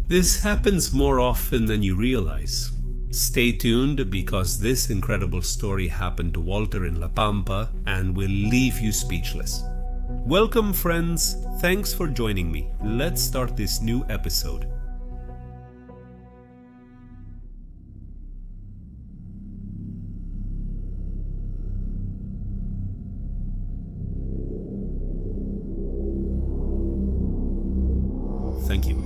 This happens more often than you realize. Stay tuned because this incredible story happened to Walter in La Pampa and will leave you speechless. Welcome, friends. Thanks for joining me. Let's start this new episode. Thank you.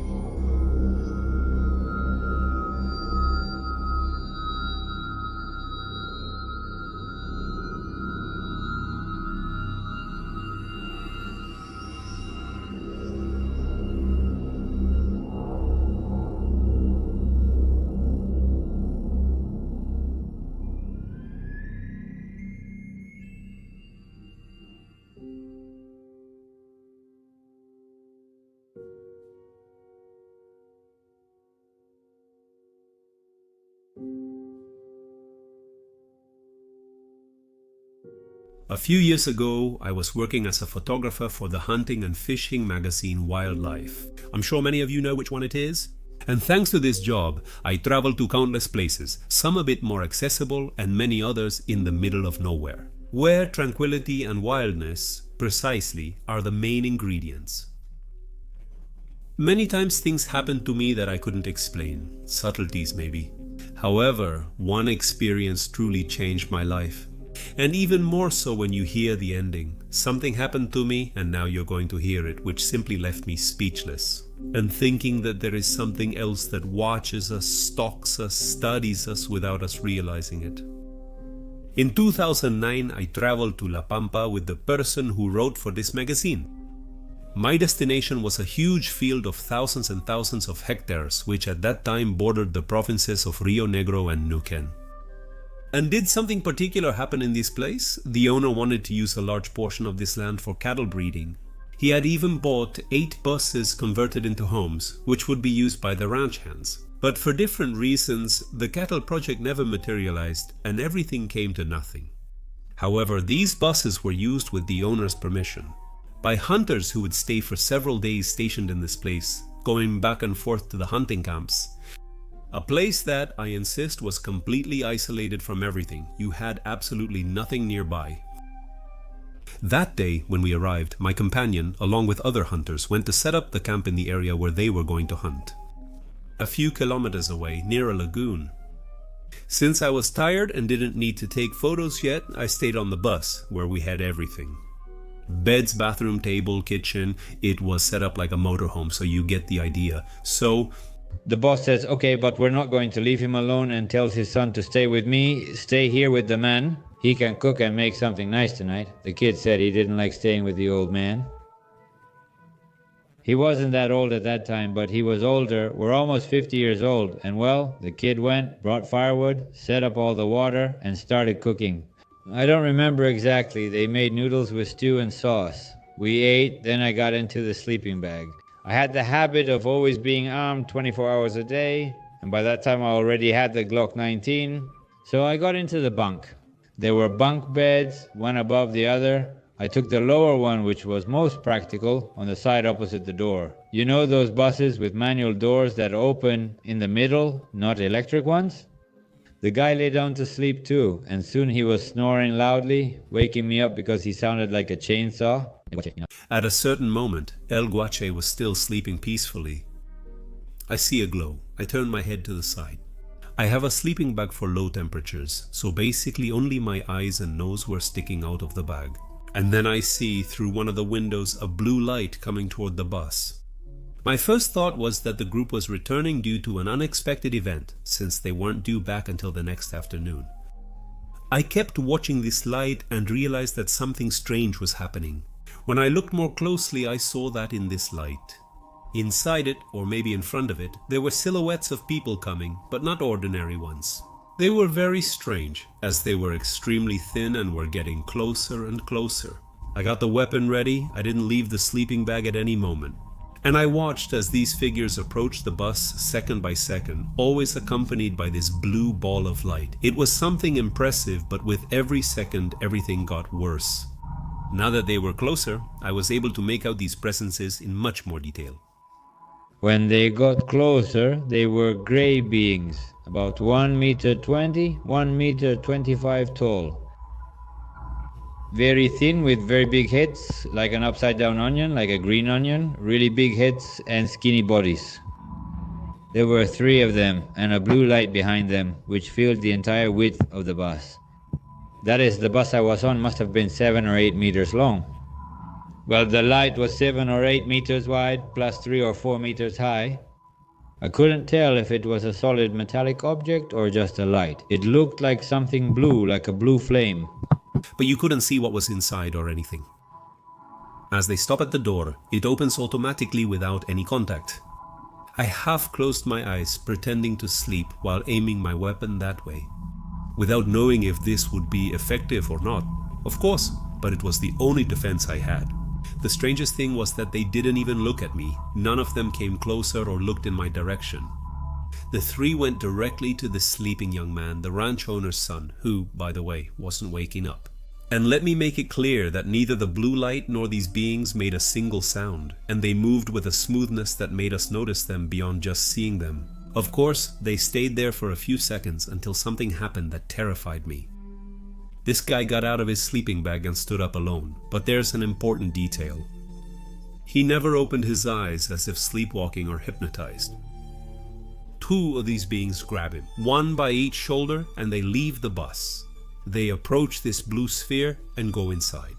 A few years ago, I was working as a photographer for the hunting and fishing magazine Wildlife. I'm sure many of you know which one it is. And thanks to this job, I traveled to countless places, some a bit more accessible and many others in the middle of nowhere, where tranquility and wildness, precisely, are the main ingredients. Many times things happened to me that I couldn't explain, subtleties maybe. However, one experience truly changed my life. And even more so when you hear the ending. Something happened to me and now you're going to hear it, which simply left me speechless. And thinking that there is something else that watches us, stalks us, studies us without us realizing it. In 2009, I traveled to La Pampa with the person who wrote for this magazine. My destination was a huge field of thousands and thousands of hectares, which at that time bordered the provinces of Rio Negro and Neuquén. And did something particular happen in this place? The owner wanted to use a large portion of this land for cattle breeding. He had even bought 8 buses converted into homes, which would be used by the ranch hands. But for different reasons, the cattle project never materialized and everything came to nothing. However, these buses were used with the owner's permission, by hunters who would stay for several days stationed in this place, going back and forth to the hunting camps. A place that, I insist, was completely isolated from everything. You had absolutely nothing nearby. That day, when we arrived, my companion, along with other hunters, went to set up the camp in the area where they were going to hunt. A few kilometers away, near a lagoon. Since I was tired and didn't need to take photos yet, I stayed on the bus, where we had everything. Beds, bathroom, table, kitchen. It was set up like a motorhome, so you get the idea. So the boss says, okay, but we're not going to leave him alone, and tells his son to stay with me, stay here with the man. He can cook and make something nice tonight. The kid said he didn't like staying with the old man. He wasn't that old at that time, but he was older. We're almost 50 years old. And well, the kid went, brought firewood, set up all the water, and started cooking. I don't remember exactly. They made noodles with stew and sauce. We ate, then I got into the sleeping bag. I had the habit of always being armed 24 hours a day, and by that time I already had the Glock 19, so I got into the bunk. There were bunk beds, one above the other. I took the lower one, which was most practical, on the side opposite the door. You know those buses with manual doors that open in the middle, not electric ones? The guy lay down to sleep too, and soon he was snoring loudly, waking me up because he sounded like a chainsaw. At a certain moment, El Guache was still sleeping peacefully. I see a glow. I turn my head to the side. I have a sleeping bag for low temperatures, so basically only my eyes and nose were sticking out of the bag. And then I see, through one of the windows, a blue light coming toward the bus. My first thought was that the group was returning due to an unexpected event, since they weren't due back until the next afternoon. I kept watching this light and realized that something strange was happening. When I looked more closely, I saw that in this light. Inside it, or maybe in front of it, there were silhouettes of people coming, but not ordinary ones. They were very strange, as they were extremely thin and were getting closer and closer. I got the weapon ready. I didn't leave the sleeping bag at any moment. And I watched as these figures approached the bus second by second, always accompanied by this blue ball of light. It was something impressive, but with every second, everything got worse. Now that they were closer, I was able to make out these presences in much more detail. When they got closer, they were gray beings, about 1 meter 20, 1 meter 25 tall. Very thin with very big heads, like an upside down onion, like a green onion, really big heads and skinny bodies. There were three of them and a blue light behind them, which filled the entire width of the bus. That is, the bus I was on must have been 7 or 8 meters long. Well, the light was 7 or 8 meters wide, plus 3 or 4 meters high. I couldn't tell if it was a solid metallic object or just a light. It looked like something blue, like a blue flame. But you couldn't see what was inside or anything. As they stop at the door, it opens automatically without any contact. I half closed my eyes, pretending to sleep while aiming my weapon that way, without knowing if this would be effective or not. Of course, but it was the only defense I had. The strangest thing was that they didn't even look at me. None of them came closer or looked in my direction. The three went directly to the sleeping young man, the ranch owner's son, who, by the way, wasn't waking up. And let me make it clear that neither the blue light nor these beings made a single sound, and they moved with a smoothness that made us notice them beyond just seeing them. Of course, they stayed there for a few seconds until something happened that terrified me. This guy got out of his sleeping bag and stood up alone, but there's an important detail. He never opened his eyes as if sleepwalking or hypnotized. Two of these beings grab him, one by each shoulder, and they leave the bus. They approach this blue sphere and go inside.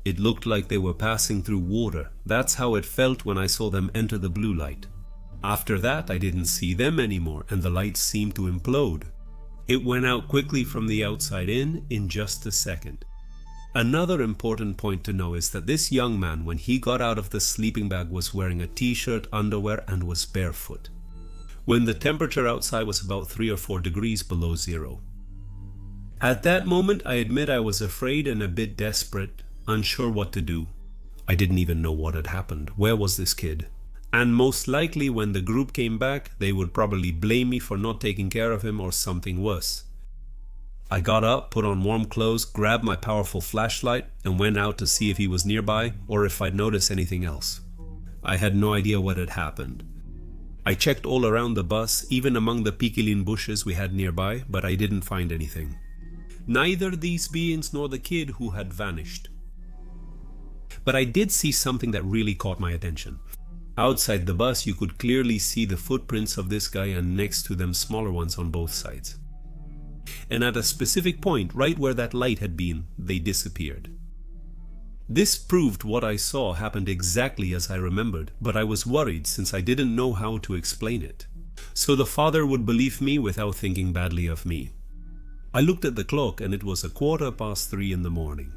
It looked like they were passing through water. That's how it felt when I saw them enter the blue light. After that, I didn't see them anymore, and the light seemed to implode. It went out quickly from the outside in just a second. Another important point to know is that this young man, when he got out of the sleeping bag, was wearing a t-shirt, underwear, and was barefoot, when the temperature outside was about 3 or 4 degrees below zero. At that moment, I admit I was afraid and a bit desperate, unsure what to do. I didn't even know what had happened. Where was this kid? And most likely when the group came back, they would probably blame me for not taking care of him or something worse. I got up, put on warm clothes, grabbed my powerful flashlight, and went out to see if he was nearby or if I'd noticed anything else. I had no idea what had happened. I checked all around the bus, even among the piquilin bushes we had nearby, but I didn't find anything. Neither these beings nor the kid who had vanished. But I did see something that really caught my attention. Outside the bus, you could clearly see the footprints of this guy and next to them smaller ones on both sides. And at a specific point, right where that light had been, they disappeared. This proved what I saw happened exactly as I remembered, but I was worried since I didn't know how to explain it. So the father would believe me without thinking badly of me. I looked at the clock and it was 3:15 in the morning.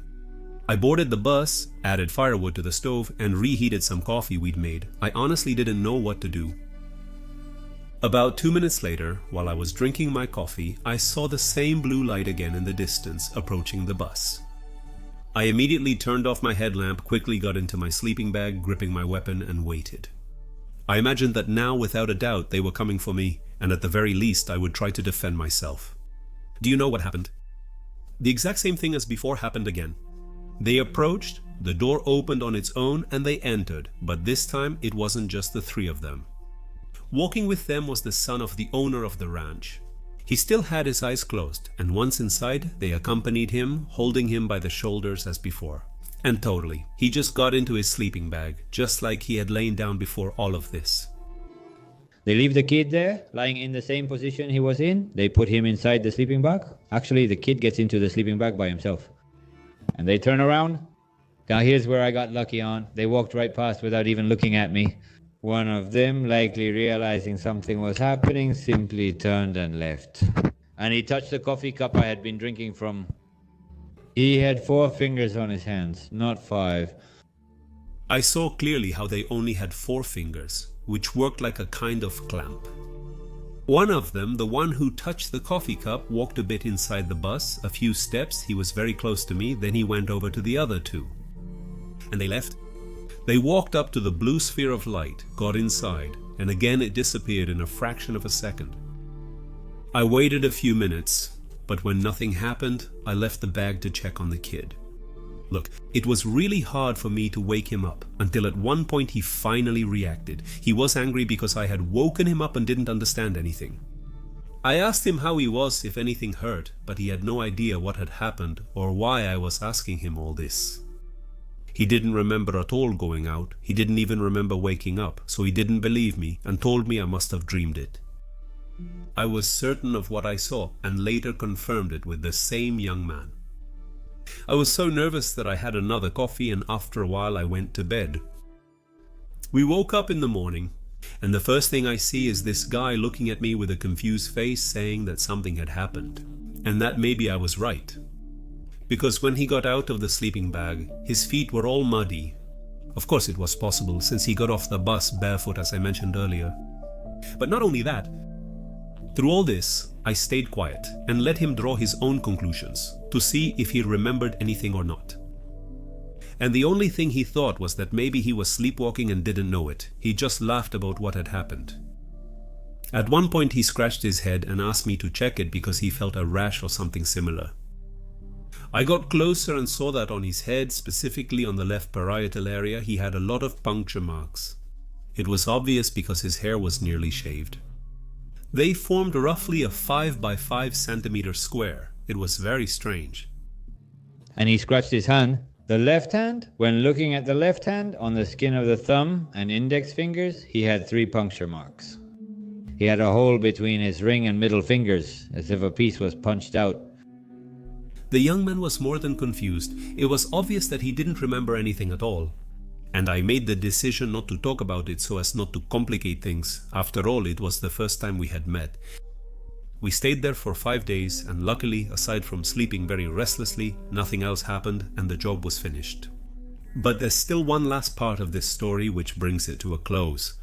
I boarded the bus, added firewood to the stove, and reheated some coffee we'd made. I honestly didn't know what to do. About 2 minutes later, while I was drinking my coffee, I saw the same blue light again in the distance, approaching the bus. I immediately turned off my headlamp, quickly got into my sleeping bag, gripping my weapon, and waited. I imagined that now, without a doubt, they were coming for me, and at the very least, I would try to defend myself. Do you know what happened? The exact same thing as before happened again. They approached, the door opened on its own, and they entered, but this time it wasn't just the three of them. Walking with them was the son of the owner of the ranch. He still had his eyes closed, and once inside, they accompanied him, holding him by the shoulders as before. And totally, he just got into his sleeping bag, just like he had lain down before all of this. They leave the kid there, lying in the same position he was in. They put him inside the sleeping bag. Actually, the kid gets into the sleeping bag by himself. And they turn around. Now here's where I got lucky on. They walked right past without even looking at me. One of them, likely realizing something was happening, simply turned and left. And he touched the coffee cup I had been drinking from. He had 4 fingers on his hands, not 5. I saw clearly how they only had 4 fingers, which worked like a kind of clamp. One of them, the one who touched the coffee cup, walked a bit inside the bus, a few steps. He was very close to me, then he went over to the other 2. And they left. They walked up to the blue sphere of light, got inside, and again it disappeared in a fraction of a second. I waited a few minutes, but when nothing happened, I left the bag to check on the kid. Look, it was really hard for me to wake him up until at one point he finally reacted. He was angry because I had woken him up and didn't understand anything. I asked him how he was, if anything hurt, but he had no idea what had happened or why I was asking him all this. He didn't remember at all going out. He didn't even remember waking up, so he didn't believe me and told me I must have dreamed it. I was certain of what I saw and later confirmed it with the same young man. I was so nervous that I had another coffee, and after a while I went to bed. We woke up in the morning, and the first thing I see is this guy looking at me with a confused face saying that something had happened, and that maybe I was right. Because when he got out of the sleeping bag, his feet were all muddy. Of course it was possible since he got off the bus barefoot, as I mentioned earlier. But not only that, through all this, I stayed quiet and let him draw his own conclusions to see if he remembered anything or not. And the only thing he thought was that maybe he was sleepwalking and didn't know it. He just laughed about what had happened. At one point he scratched his head and asked me to check it because he felt a rash or something similar. I got closer and saw that on his head, specifically on the left parietal area, he had a lot of puncture marks. It was obvious because his hair was nearly shaved. They formed roughly a 5 by 5 centimeter square. It was very strange. And he scratched his hand. The left hand, when looking at the left hand, on the skin of the thumb and index fingers, he had 3 puncture marks. He had a hole between his ring and middle fingers, as if a piece was punched out. The young man was more than confused. It was obvious that he didn't remember anything at all. And I made the decision not to talk about it so as not to complicate things. After all, it was the first time we had met. We stayed there for 5 days, and luckily, aside from sleeping very restlessly, nothing else happened and the job was finished. But there's still one last part of this story which brings it to a close.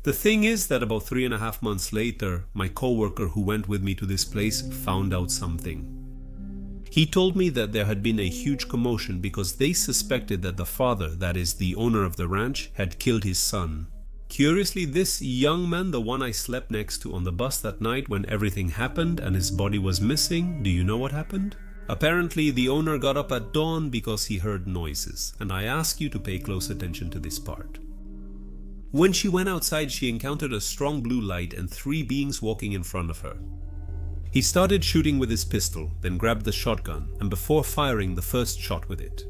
The thing is that about 3.5 months later, my co-worker who went with me to this place found out something. He told me that there had been a huge commotion because they suspected that the father, that is, the owner of the ranch, had killed his son. Curiously, this young man, the one I slept next to on the bus that night when everything happened and his body was missing, do you know what happened? Apparently, the owner got up at dawn because he heard noises, and I ask you to pay close attention to this part. When she went outside, she encountered a strong blue light and 3 beings walking in front of her. He started shooting with his pistol, then grabbed the shotgun, and before firing the first shot with it,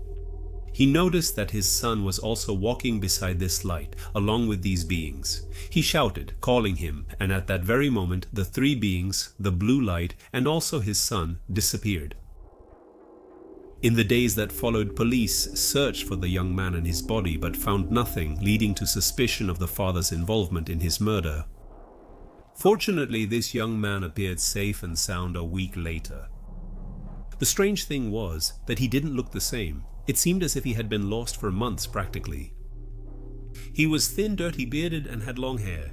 he noticed that his son was also walking beside this light, along with these beings. He shouted, calling him, and at that very moment, the 3 beings, the blue light, and also his son disappeared. In the days that followed, police searched for the young man and his body, but found nothing, leading to suspicion of the father's involvement in his murder. Fortunately, this young man appeared safe and sound a week later. The strange thing was that he didn't look the same. It seemed as if he had been lost for months practically. He was thin, dirty bearded, and had long hair.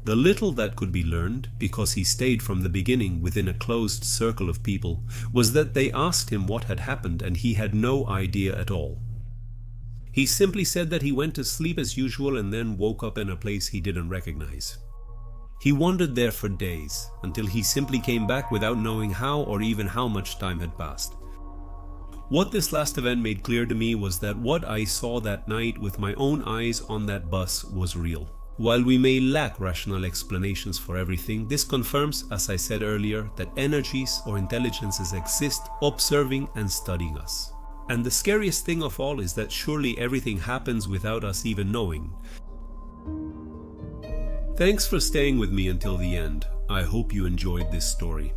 The little that could be learned, because he stayed from the beginning within a closed circle of people, was that they asked him what had happened and he had no idea at all. He simply said that he went to sleep as usual and then woke up in a place he didn't recognize. He wandered there for days, until he simply came back without knowing how or even how much time had passed. What this last event made clear to me was that what I saw that night with my own eyes on that bus was real. While we may lack rational explanations for everything, this confirms, as I said earlier, that energies or intelligences exist observing and studying us. And the scariest thing of all is that surely everything happens without us even knowing. Thanks for staying with me until the end. I hope you enjoyed this story.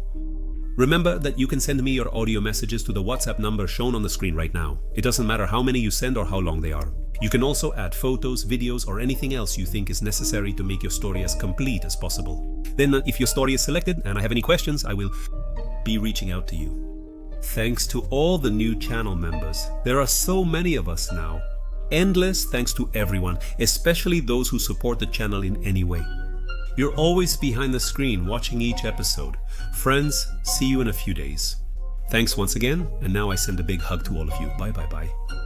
Remember that you can send me your audio messages to the WhatsApp number shown on the screen right now. It doesn't matter how many you send or how long they are. You can also add photos, videos, or anything else you think is necessary to make your story as complete as possible. Then if your story is selected and I have any questions, I will be reaching out to you. Thanks to all the new channel members. There are so many of us now. Endless thanks to everyone, especially those who support the channel in any way. You're always behind the screen watching each episode. Friends, see you in a few days. Thanks once again, and now I send a big hug to all of you. Bye bye bye.